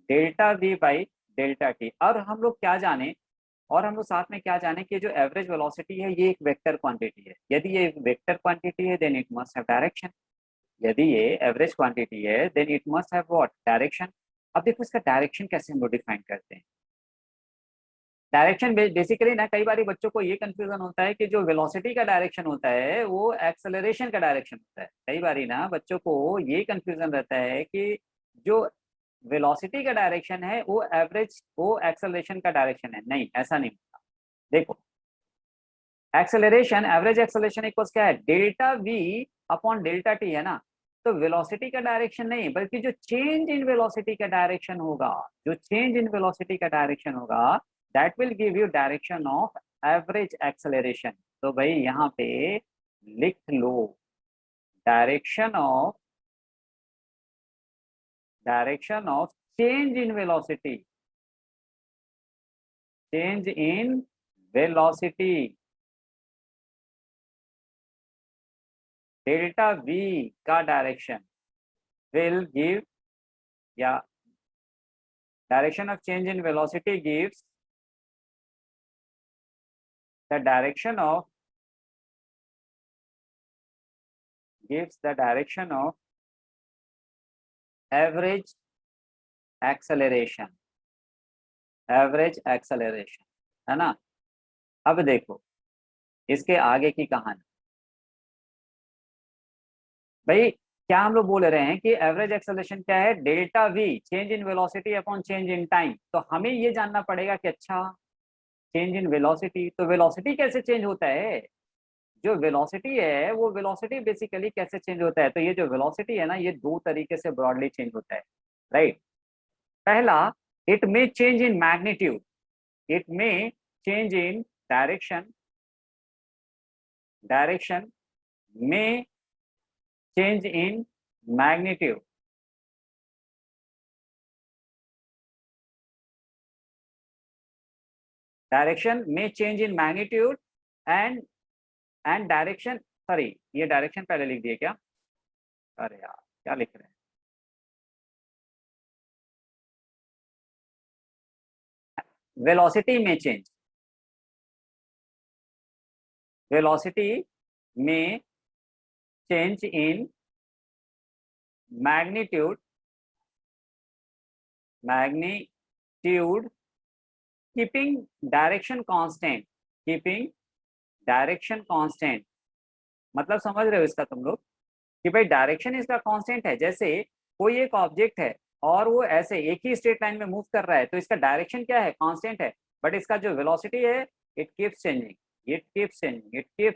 Speaker 1: delta V by delta T। और हम लोग क्या जाने, और हम लोग साथ में क्या जाने कि जो एवरेज वेलोसिटी है ये एक वेक्टर क्वांटिटी है। यदि ये एक वेक्टर क्वांटिटी है then it must have direction. यदि ये एवरेज क्वांटिटी है then it must have what, direction. अब देखो इसका डायरेक्शन कैसे हम लोग डिफाइन करते हैं, डायरेक्शन बेसिकली ना कई बार बच्चों को ये कंफ्यूजन होता है कि जो वेलोसिटी का डायरेक्शन होता है वो एक्सेलरेशन का डायरेक्शन होता है। कई बार ना बच्चों को ये कंफ्यूजन रहता है कि जो वेलोसिटी का डायरेक्शन है वो एक्सेलरेशन का डायरेक्शन है। नहीं, ऐसा नहीं होता। देखो, एक्सेलरेशन, एवरेज एक्सेलरेशन इक्वल्स क्या है, delta v upon delta t है ना। तो वेलोसिटी का डायरेक्शन नहीं बल्कि जो चेंज इन वेलोसिटी का डायरेक्शन होगा, जो चेंज इन वेलोसिटी का डायरेक्शन होगा, that will give you direction of average acceleration. तो भाई यहाँ पे लिख लो direction of change in velocity, change in velocity delta v का डायरेक्शन will give, या direction of change in velocity gives the direction of average acceleration, है ना। अब देखो इसके आगे की कहानी। भाई क्या हम लोग बोल रहे हैं कि एवरेज एक्सेलरेशन क्या है, delta we, change in velocity upon change in time. तो हमें ये जानना पड़ेगा कि अच्छा चेंज इन वेलोसिटी, तो वेलोसिटी कैसे चेंज होता है, जो वेलोसिटी है वो वेलोसिटी बेसिकली कैसे चेंज होता है। तो ये जो वेलोसिटी है ना, ये दो तरीके से ब्रॉडली चेंज होता है, राइट। पहला, it may change in magnitude, it may change in direction may change in magnitude, direction may change in magnitude and direction, sorry ये डायरेक्शन पहले लिख दिए क्या, अरे यार क्या लिख रहे हैं, वेलोसिटी में change, velocity may change in magnitude keeping direction constant, मतलब समझ रहे हो इसका तुम लोग कि भाई डायरेक्शन इसका कांस्टेंट है। जैसे कोई एक ऑब्जेक्ट है और वो ऐसे एक ही स्ट्रेट लाइन में मूव कर रहा है तो इसका डायरेक्शन क्या है, कांस्टेंट है, बट इसका जो वेलोसिटी है इट कीप्स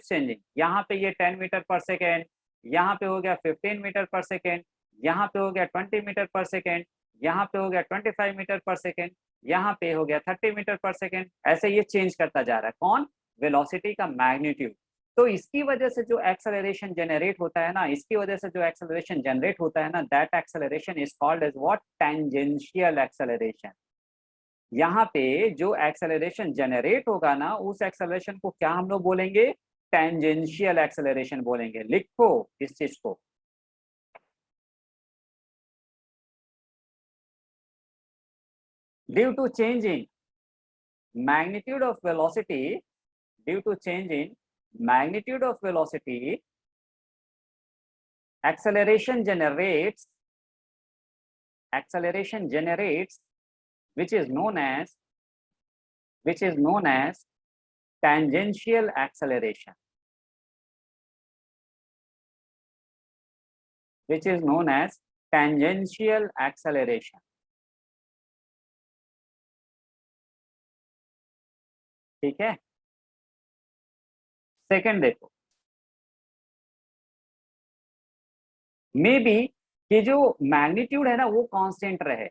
Speaker 1: चेंजिंग, यहाँ पे ये 10 मीटर पर सेकेंड, यहाँ पे हो गया 15 मीटर पर सेकेंड, यहाँ पे हो गया 20 मीटर पर सेकेंड, यहाँ पे हो गया 25 मीटर पर सेकेंड, यहाँ पे हो गया 30 मीटर पर सेकेंड। ऐसे ये चेंज करता जा रहा है, कौन, वेलोसिटी का मैग्नीट्यूड। तो इसकी वजह से जो एक्सेलरेशन जनरेट होता है ना, that acceleration is called as what, tangential acceleration. यहाँ पे जो एक्सेलरेशन जनरेट होगा ना, उस एक्सेलरेशन को क्या हम लोग बोलेंगे, टेंजेंशियल एक्सेलरेशन बोलेंगे। लिखो इस चीज को, due to change in magnitude of velocity, acceleration generates which is known as tangential acceleration, ठीक है। सेकंड देखो, मे बी कि जो मैग्नीट्यूड है ना वो कांस्टेंट रहे।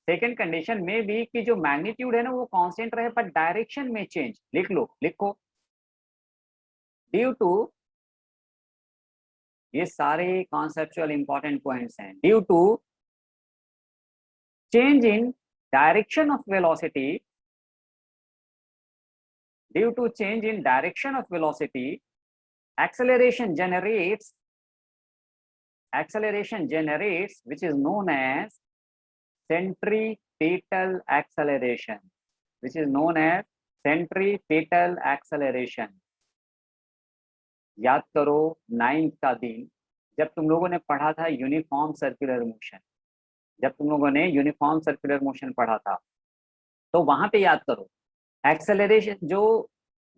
Speaker 1: सेकंड कंडीशन में भी कि जो मैग्नीट्यूड है ना वो कांस्टेंट रहे पर डायरेक्शन में चेंज। लिखो ड्यू टू, ये सारे कॉन्सेप्चुअल इंपॉर्टेंट पॉइंट्स हैं, due to change in direction of velocity, acceleration generates which is known as centripetal acceleration, याद करो 9th का दिन जब तुम लोगों ने पढ़ा था यूनिफॉर्म सर्कुलर मोशन, पढ़ा था तो वहां पे याद करो एक्सेलरेशन जो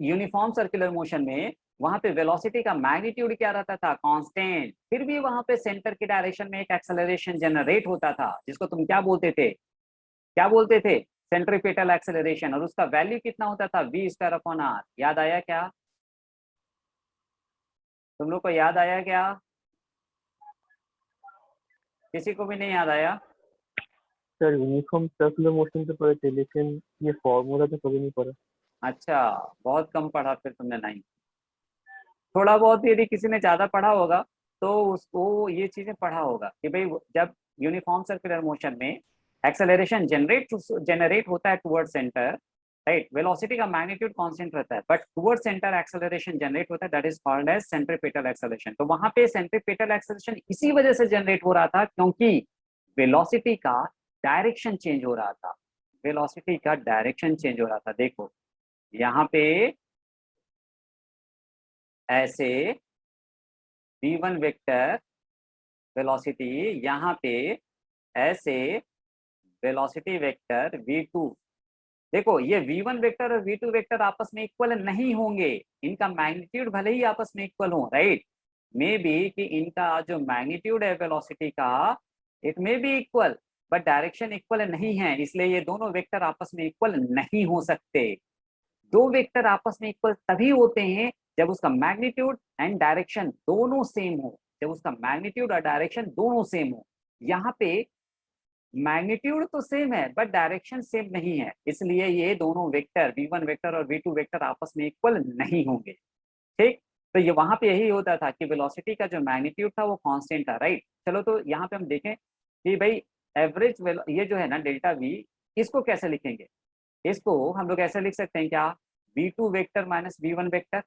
Speaker 1: यूनिफॉर्म सर्कुलर मोशन में वहां पे वेलोसिटी का मैग्नीट्यूड क्या रहता था, कांस्टेंट, फिर भी वहां पे सेंटर की डायरेक्शन में एक एक्सेलरेशन जनरेट होता था जिसको तुम क्या बोलते थे, क्या बोलते थे, सेंट्रीपिटल एक्सेलरेशन, और उसका वैल्यू कितना होता था, v स्क्वायर अपॉन आर। याद आया क्या, तुम लोग को याद आया क्या, किसी को भी नहीं याद आया?
Speaker 5: सर यूनिफॉर्म सर्कुलर मोशन तो पढ़े थे, लेकिन ये फॉर्मूला तो कभी नहीं पढ़ा।
Speaker 1: अच्छा, बहुत कम पढ़ा फिर तुमने, नहीं थोड़ा बहुत यदि किसी ने ज्यादा पढ़ा होगा तो उसको ये चीजें पढ़ा होगा कि भाई जब यूनिफॉर्म सर्कुलर मोशन में एक्सेलरेशन जनरेट होता है टुवर्ड सेंटर, राइट, वेलोसिटी का मैग्नीट्यूड कांस्टेंट रहता है, but toward center acceleration generate होता है, that is called as centripetal acceleration. तो वहां पे सेंट्रीपिटल एक्सेलरेशन इसी वजह से जनरेट हो रहा था क्योंकि वेलोसिटी का डायरेक्शन चेंज हो रहा था, वेलोसिटी का डायरेक्शन चेंज हो रहा था। देखो यहाँ पे ऐसे v1 वेक्टर वेलोसिटी, यहाँ पे ऐसे वेलोसिटी वेक्टर v2। देखो ये v1 वेक्टर और v2 वेक्टर आपस में इक्वल नहीं होंगे, इनका मैग्नीट्यूड भले ही आपस में इक्वल हो, राइट, मे बी कि इनका जो मैग्नीट्यूड है वेलोसिटी का it may be equal, but direction equal नहीं है, इसलिए ये दोनों वेक्टर आपस में इक्वल नहीं हो सकते। दो वेक्टर आपस में इक्वल तभी होते हैं जब उसका मैग्नीट्यूड एंड डायरेक्शन दोनों सेम हो, जब उसका मैग्नीट्यूड और डायरेक्शन दोनों सेम हो। यहाँ पे मैग्नीट्यूड तो सेम है बट डायरेक्शन सेम नहीं है, इसलिए ये दोनों वेक्टर v1 वेक्टर और v2 वेक्टर आपस में इक्वल नहीं होंगे। ठीक, तो ये वहां पे यही होता था कि वेलोसिटी का जो मैग्नीट्यूड था वो कांस्टेंट था, राइट। चलो तो यहाँ पे हम देखें कि भाई एवरेज ये जो है ना डेल्टा v, इसको कैसे लिखेंगे, इसको हम लोग ऐसे लिख सकते हैं क्या, v2 vector minus v1 vector,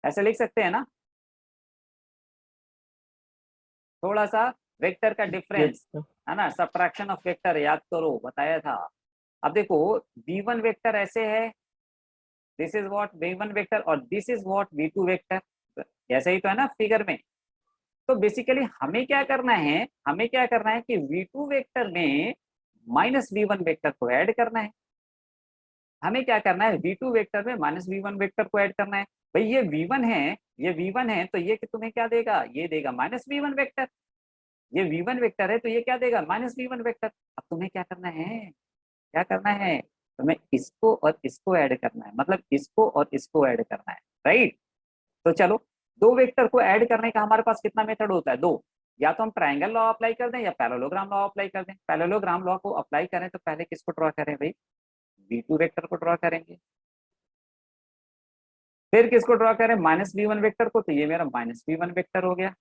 Speaker 1: ऐसे लिख सकते हैं ना, थोड़ा सा वेक्टर का डिफरेंस है ना, सब्ट्रैक्शन ऑफ वेक्टर, याद करो बताया था। अब देखो v1 वेक्टर ऐसे है, this is what v1 vector और this is what v2 vector, ऐसे ही तो है ना फिगर में। तो बेसिकली हमें क्या करना है, हमें क्या करना है कि v2 वेक्टर में माइनस v1 वेक्टर को ऐड करना है, हमें क्या करना है v2 वेक्टर में माइनस v1 वेक्टर को ऐड करना है। भाई ये v1 है, ये v1 है तो ये तुम्हें क्या देगा, ये देगा माइनस v1 वेक्टर, ये v1 वेक्टर है तो ये क्या देगा माइनस v1 वेक्टर। अब तुम्हें क्या करना है, क्या करना है, तुम्हें इसको और इसको ऐड करना है, मतलब इसको और इसको ऐड करना है, राइट। तो चलो दो वेक्टर को ऐड करने का हमारे पास कितना मेथड होता है, दो, या तो हम ट्रायंगल लॉ अप्लाई कर दें या पैरेललोग्राम लॉ अप्लाई कर दें। पैरेललोग्राम लॉ को अप्लाई करें तो पहले किसको ड्रॉ करें भाई, v2 वेक्टर को ड्रॉ करेंगे, फिर किसको ड्रॉ करें माइनस v1 वेक्टर को, तो ये मेरा माइनस v1 वेक्टर हो गया।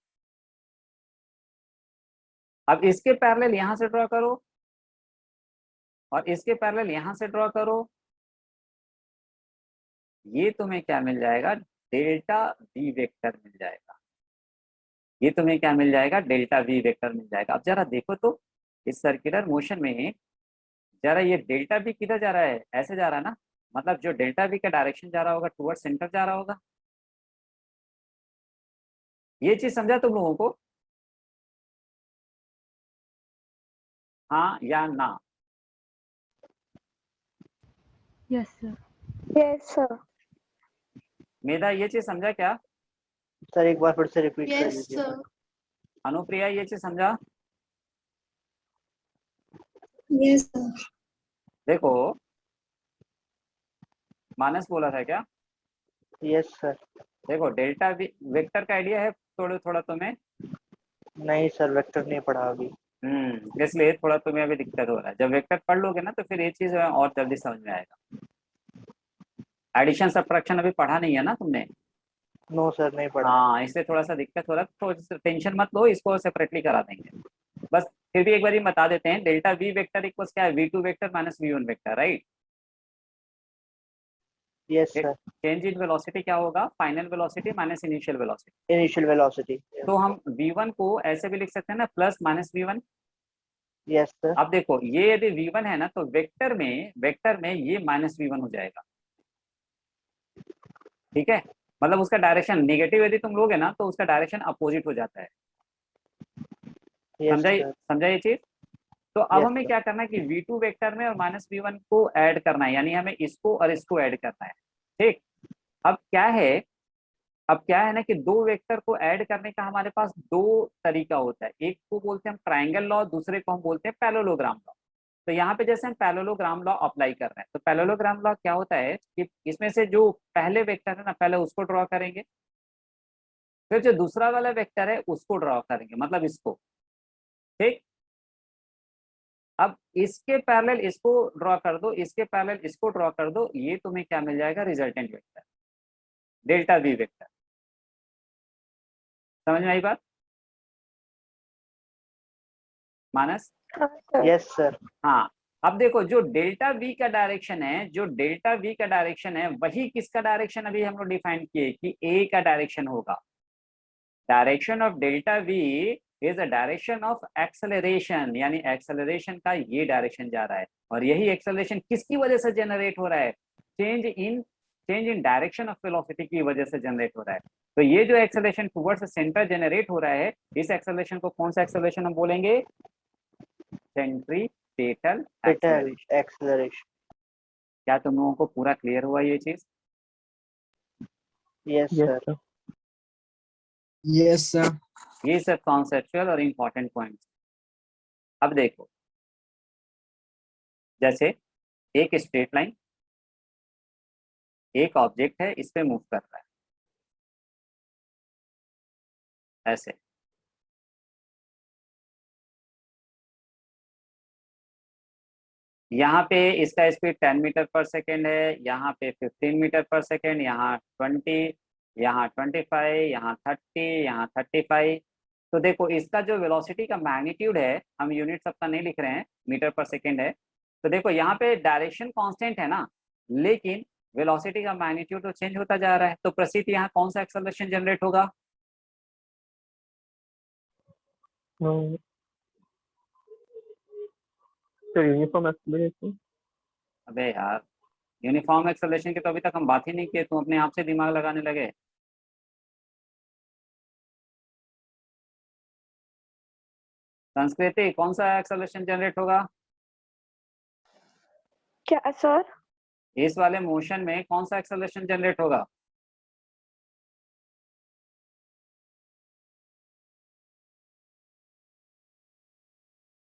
Speaker 1: अब इसके पैरेलल यहां से ड्रॉ करो और इसके पैरेलल यहां से ड्रॉ करो, ये तुम्हें क्या मिल जाएगा, डेल्टा v वेक्टर मिल जाएगा, ये तुम्हें क्या मिल जाएगा, डेल्टा v वेक्टर मिल जाएगा। अब जरा देखो तो इस सर्कुलर मोशन में जरा ये डेल्टा v किधर जा रहा है, ऐसे जा रहा है ना, मतलब जो डेल्टा v का डायरेक्शन जा रहा होगा टुवर्ड सेंटर जा रहा होगा। ये चीज समझा तुम लोगों को, हाँ या ना?
Speaker 6: Yes sir.
Speaker 3: Yes sir.
Speaker 1: Medha ये चीज समझा क्या,
Speaker 2: सर एक बार फिर से रिपीट कर
Speaker 7: यस
Speaker 2: दीजिए।
Speaker 7: सर।
Speaker 1: अनुप्रिया ये चीज समझा?
Speaker 7: Yes sir.
Speaker 1: देखो मानस बोला था क्या,
Speaker 2: यस सर।
Speaker 1: देखो डेल्टा v वेक्टर का आइडिया है थोड़ा थोड़ा तुम्हें,
Speaker 2: नहीं सर, वेक्टर नहीं पढ़ा अभी।
Speaker 1: इसलिए थोड़ा तुम्हें अभी दिक्कत हो रहा है, जब वेक्टर पढ़ लोगे ना तो फिर ये चीज और जल्दी समझ में आएगा। एडिशन सब्ट्रैक्शन अभी पढ़ा नहीं है ना तुमने,
Speaker 2: नो सर, नहीं पढ़ा।
Speaker 1: हाँ इसलिए थोड़ा सा दिक्कत हो रहा है, तो टेंशन मत लो, इसको सेपरेटली करा देंगे। बस फिर भी एक बार बता देते हैं, डेल्टा v वेक्टर इक्वल्स क्या है, v2 vector minus v1 vector, right.
Speaker 2: Yes sir.
Speaker 1: Change in velocity क्या होगा, final velocity minus initial velocity.
Speaker 2: Initial velocity.
Speaker 1: तो हम v1 को ऐसे भी लिख सकते हैं ना, plus minus v1।
Speaker 2: Yes sir.
Speaker 1: अब देखो ये यदि v1 है ना तो वेक्टर में ये माइनस v1 हो जाएगा, ठीक है, मतलब उसका डायरेक्शन नेगेटिव यदि तुम लोगे ना तो उसका डायरेक्शन अपोजिट हो जाता है।
Speaker 2: यस
Speaker 1: समझा
Speaker 2: सर।
Speaker 1: समझा ये चीज, तो अब
Speaker 2: Yes,
Speaker 1: हमें
Speaker 2: sir.
Speaker 1: क्या करना है कि v2 वेक्टर में और -v1 को ऐड करना है, यानी हमें इसको और इसको ऐड करना है। ठीक, अब क्या है ना कि दो वेक्टर को ऐड करने का हमारे पास दो तरीका होता है, एक को बोलते हैं हम ट्राइंगल लॉ, दूसरे को हम बोलते हैं पैरेललोग्राम लॉ। तो यहाँ पे जैसे हम पैरेललोग्राम लॉ अप्लाई कर रहे हैं, तो पैरेललोग्राम लॉ क्या होता है कि इसमें से जो पहले वेक्टर है ना, पहले उसको ड्रॉ करेंगे, फिर जो दूसरा वाला वेक्टर है उसको ड्रॉ करेंगे, मतलब इसको। ठीक, अब इसके पैरेलल इसको ड्रॉ कर दो, इसके पैरेलल इसको ड्रॉ कर दो, ये तुम्हें क्या मिल जाएगा, resultant vector, delta V vector. समझ में आई बात मानस?
Speaker 3: हाँ सर।
Speaker 2: Yes, sir.
Speaker 1: हाँ, अब देखो जो डेल्टा वी का डायरेक्शन है, जो डेल्टा वी का डायरेक्शन है वही किसका डायरेक्शन अभी हम लोग डिफाइन किए कि ए का डायरेक्शन होगा। Direction of delta we is a direction of acceleration, यानी एक्सेलरेशन का ये डायरेक्शन जा रहा है, और यही एक्सेलरेशन किसकी वजह से जनरेट हो रहा है, change in direction of velocity की वजह से जनरेट हो रहा है। तो ये जो एक्सेलरेशन टुवर्ड्स सेंटर जनरेट हो रहा है, इस एक्सेलरेशन को कौन सा एक्सेलरेशन हम बोलेंगे, सेंट्रीपेटल
Speaker 2: Petal
Speaker 1: एक्सेलरेशन।
Speaker 2: acceleration.
Speaker 1: क्या तुम लोगों को पूरा क्लियर हुआ ये चीज?
Speaker 2: Yes,
Speaker 5: Yes,
Speaker 2: sir.
Speaker 5: sir.
Speaker 4: Yes, sir.
Speaker 1: ये सब कॉन्सेप्चुअल और इंपॉर्टेंट पॉइंट्स। अब देखो, जैसे एक स्ट्रेट लाइन, एक ऑब्जेक्ट है, इस पे मूव कर रहा है ऐसे, यहाँ पे इसका स्पीड 10 मीटर पर सेकेंड है, यहाँ पे 15 मीटर पर सेकेंड, यहाँ 20, यहाँ 25, यहाँ 30, यहाँ 35। तो देखो इसका जो वेलोसिटी का मैग्नीट्यूड है, हम यूनिट सबका नहीं लिख रहे हैं, मीटर पर सेकेंड है। तो देखो यहाँ पे डायरेक्शन कांस्टेंट है ना, लेकिन वेलोसिटी का मैग्नीट्यूड तो चेंज होता जा रहा है। तो प्रसिद्ध यहाँ कौन सा एक्सेलरेशन जनरेट होगा?
Speaker 5: No. Sir, uniform acceleration.
Speaker 1: अबे यार, यूनिफॉर्म एक्सेलरेशन की तो अभी तक हम बात ही नहीं किए, तुम अपने आप से दिमाग लगाने लगे। संस्कृति, कौन सा एक्सेलरेशन जनरेट होगा
Speaker 3: क्या सर?
Speaker 1: इस वाले मोशन में, कौन सा एक्सेलरेशन जनरेट होगा?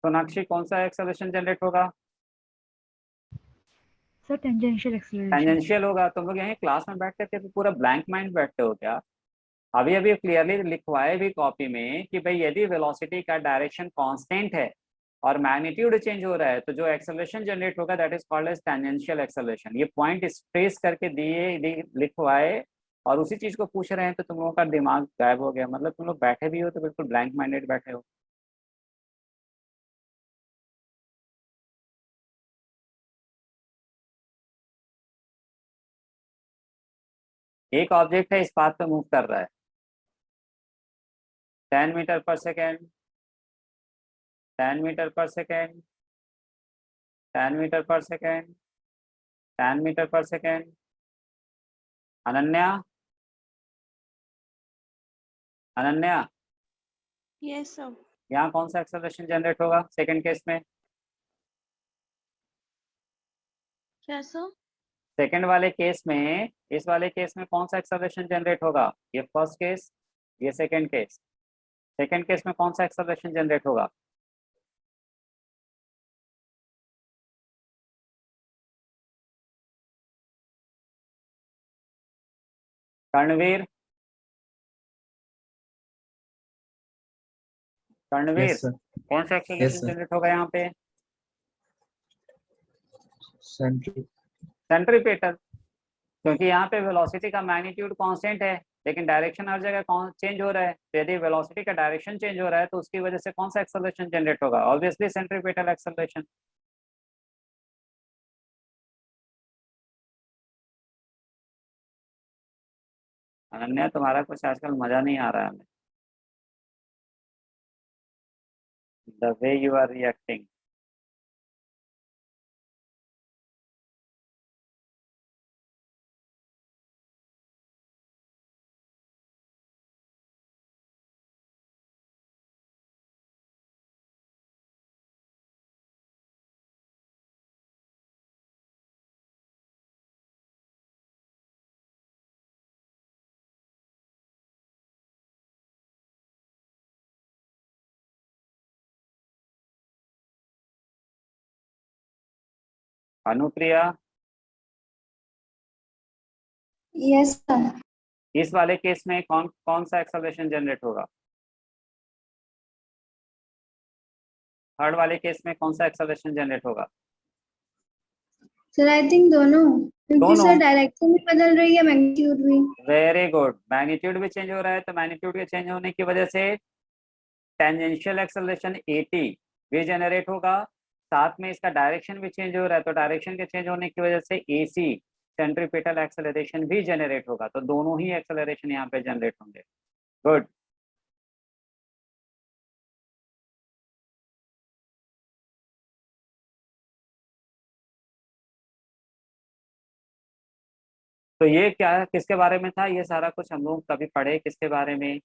Speaker 1: सोनाक्षी, कौन सा एक्सेलरेशन जनरेट होगा?
Speaker 6: Sir tangential acceleration.
Speaker 1: टेंजेंशियल होगा। तुम लोग यहीं क्लास में बैठ करके तो पूरा ब्लैंक माइंड बैठते हो क्या? अभी अभी क्लियरली लिखवाए भी कॉपी में कि भाई यदि वेलोसिटी का डायरेक्शन कांस्टेंट है और मैग्नीट्यूड चेंज हो रहा है, तो जो एक्सेलरेशन जनरेट होगा that is called as tangential acceleration. ये पॉइंट स्ट्रेस करके लिखवाए और उसी चीज को पूछ रहे हैं, तो तुम लोगों का दिमाग गायब हो गया। मतलब तुम लोग बैठे भी हो तो बिल्कुल ब्लैंक माइंडेड बैठे हो। एक ऑब्जेक्ट है, इस पाथ पे मूव कर रहा है 10 मीटर पर सेकेंड, 10 मीटर पर सेकेंड, 10 मीटर पर सेकेंड, 10 मीटर पर second. Ananya, Ananya,
Speaker 7: Yes, sir.
Speaker 1: यहाँ कौन सा एक्सेलरेशन जनरेट होगा सेकंड केस में?
Speaker 7: क्या सर?
Speaker 1: सेकंड वाले केस में, इस वाले केस में कौन सा एक्सेलरेशन जनरेट होगा? ये फर्स्ट केस, ये सेकंड केस। सेकंड केस में कौन सा एक्सेलरेशन जनरेट होगा? Karanveer, Karanveer,
Speaker 4: Yes, sir.
Speaker 1: कौन सा
Speaker 4: Yes,
Speaker 1: एक्सेलरेशन
Speaker 4: sir.
Speaker 1: जनरेट होगा यहाँ पे?
Speaker 4: Central.
Speaker 1: सेंट्रीपेटल, क्योंकि यहाँ पे वेलोसिटी का मैग्नीट्यूड कांस्टेंट है लेकिन डायरेक्शन हर जगह चेंज हो रहा है। तो यदि वेलोसिटी का डायरेक्शन चेंज हो रहा है तो उसकी वजह से कौन सा एक्सेलरेशन जनरेट होगा? Obviously centripetal acceleration. अनन्या, तुम्हारा कुछ आजकल मजा नहीं आ रहा है हमें, the way you are reacting. Anupriya,
Speaker 8: yes sir.
Speaker 1: इस वाले केस में कौन कौन सा एक्सेलरेशन जनरेट होगा? थर्ड वाले केस में कौन सा एक्सेलरेशन जनरेट होगा?
Speaker 8: सर आई थिंक दोनों, क्योंकि
Speaker 1: दोनों?
Speaker 8: सर डायरेक्शन भी बदल रही है, मैग्नीट्यूड भी।
Speaker 1: वेरी गुड, मैग्नीट्यूड भी चेंज हो रहा है, तो मैग्नीट्यूड के चेंज होने की वजह से टेंजेंशियल एक्सेलरेशन AT भी जनरेट होगा, साथ में इसका डायरेक्शन भी चेंज हो रहा है, तो डायरेक्शन के चेंज होने की वजह से AC सेंट्रीपिटल एक्सेलरेशन भी जनरेट होगा, तो दोनों ही एक्सेलरेशन यहाँ पे जनरेट होंगे। गुड। तो ये क्या किसके बारे में था? ये सारा कुछ हम लोग कभी पढ़े किसके बारे में?